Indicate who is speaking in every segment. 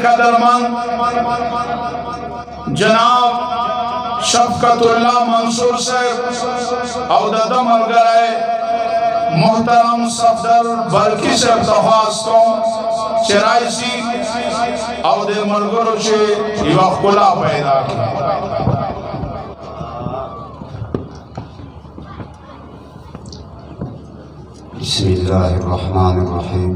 Speaker 1: कदरमंद जनाब शफकतुल्लाह मंसूर साहब और दादा मलगराए मोहतरम सफदर बल्कि से दरख्वास्त को चराइसी और दे मलगरों से युवा पैदा की
Speaker 2: बिस्मिल्लाहिर्रहमानिर्रहीम।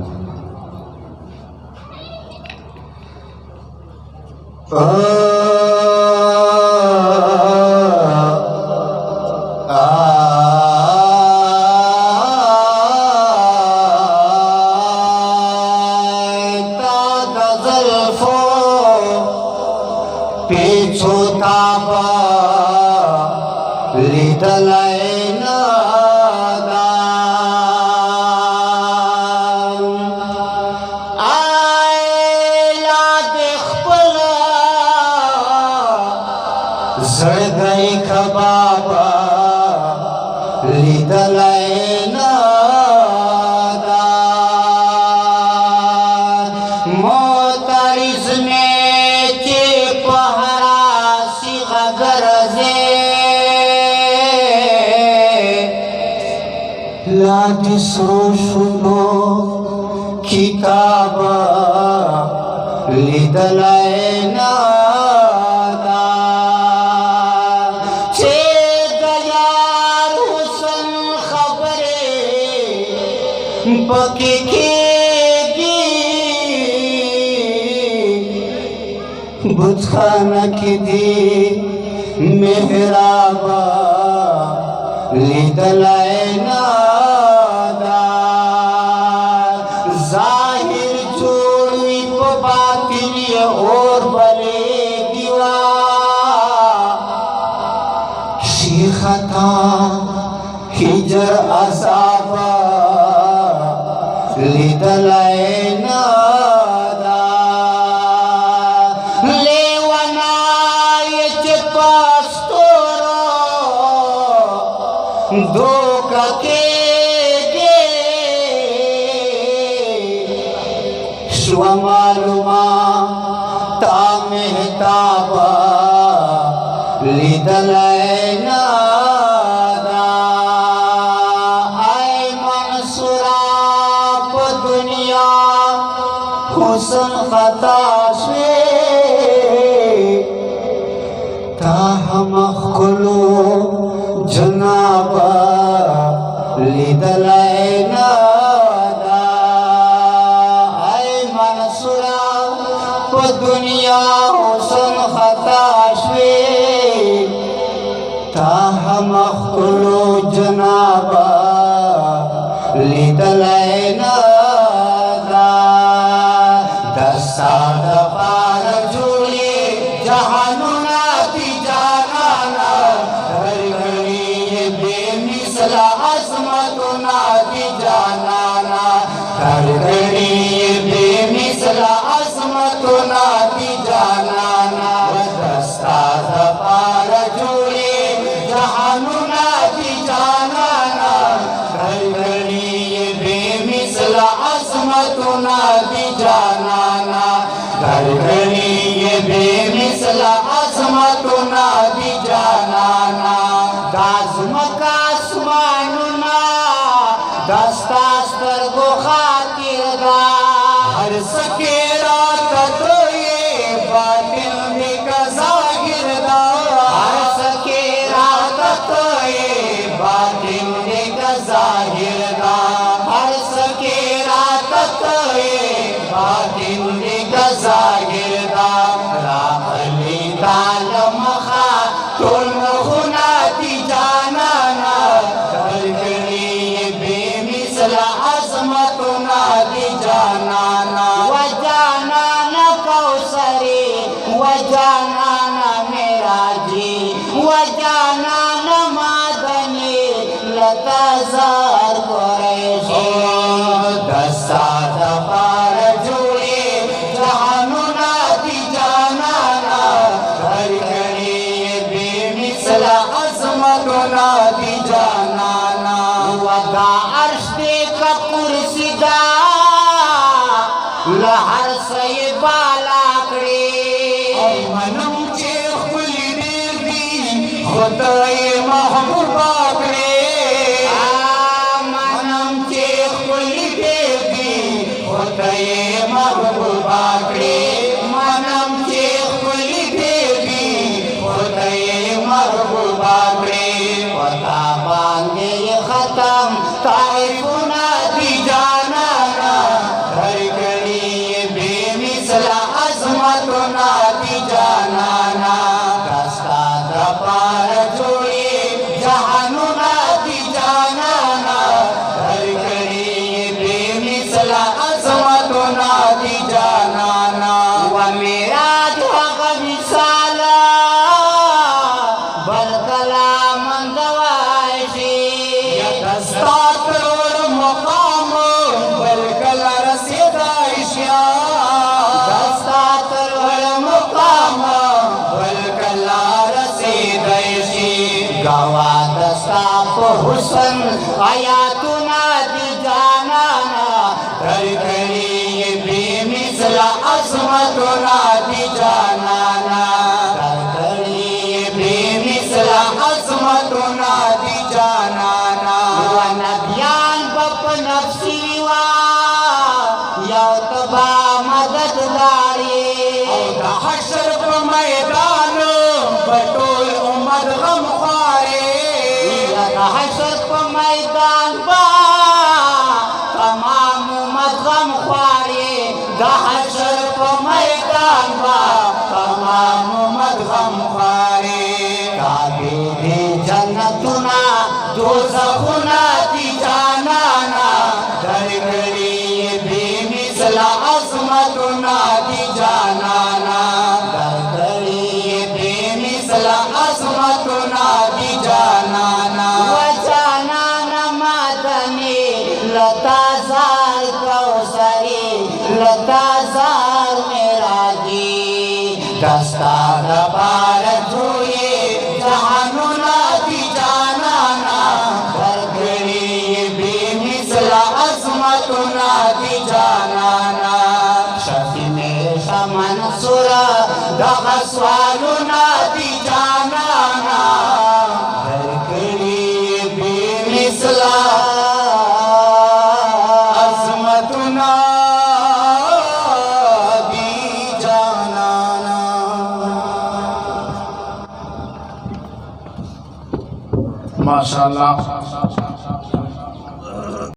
Speaker 3: पीछू ताबा लिदलाए नादान आयला देखपला जड़गई खबाबा लिदलाए नादान मोतारिज में लादिसरोशुनो किताबा लिदलाए नादान चे दयार हुसन खबरे पकी की बुतखाना की दी मेहराबा लिदलाए और बले दीवा शीखता हिजर असाबा लिदलाए नादान लेवना ये पास्तोरो दो के मालूमा ता मेहताबा लिदलाए नादान आए मंसूरा प दुनिया हुसन खता से ता हम खुलो जनाबा लिदलाए दुनिया हुसन खताशे ताहम खुलो जनाबा लिदलाए नादान दस्ता दबार जुड़े जहानुना ती जानाना धरगड़ी ये बेमिसला अजमतुना ती जानाना धरगड़ी ये बेमिसला तो नाती जानाना दस्ता दबार जुड़े जहानु नाती जानाना घड़ी ये बेमिसला असमत नाती जानाना घड़ी ये बेमिसला असमत नाती जानाना दाज़मका आसमानुना दस्तास्तर को खातिरदा हर सके तो ये बातिल का ज़ाहिर दा हर सके रात तो ये बातिल का ज़ाहिर दा हर सके रात तो ये बातिल का ज़ाहिर दा राहली तालम खा तुल खुनाती जानाना धरगड़ी ये बेमिसला अज़मत नाती जानाना वजाना मेरा जी वजाना मादनी लताजार कुरैशी दस्ता दबार जुड़े जहानु नाती जानाना घड़ी बेमिसला अज़मत नाती जानाना वदा अर्श का कुर्सी दा लहर से बाला خدای محبوبا کړې منم چې خپلې بیبي خدای محبوبا کړې منم چې خپلې بیبي خدای محبوبا کړې پتا باندې ختم تعریفونه دي جانانا هر کړي بے مثل عظمتونه دي جانانا دستا د پار جوړي جهانونه دي جانانا هر کړي بے مثل عظمتونه دي جانانا و میرا هغه مثال بل کلام اندواشي دستا تر مقام بل کلا رسیدای شي دستا تر مقام بل کلا رسیدای شي گوا دستا په حسن آیاتنا دي جانانا هر کړي بے مثل عظمتنا دي جانانا هر کړي بے مثل عظمتنا دي جانانا و نبیان بپ نفسی وا یو تبا مددداري او د حشر په میدان بټول امت غم خواري یا د حشر په میدان با تمام امت غم خواري د حشر په میدان با تمام امت غم خواري کابه دي جنتنا دوزخنا دي جانانا در کړي بے مثل عظمتنا دي جانانا در کړي بے مثل عظمتنا دي جانانا و جانانا مدني لتا زار کوثری لتا زار معراجي دستا د پار جوړي جهانونه دي جانانا هر کړي بے مثل عظمتنا دي جانانا شفیع میرا منصور دغه سوالونه دي جانانا هر کړي بے مثل عظمتنا دي جانانا
Speaker 1: माशाअल्लाह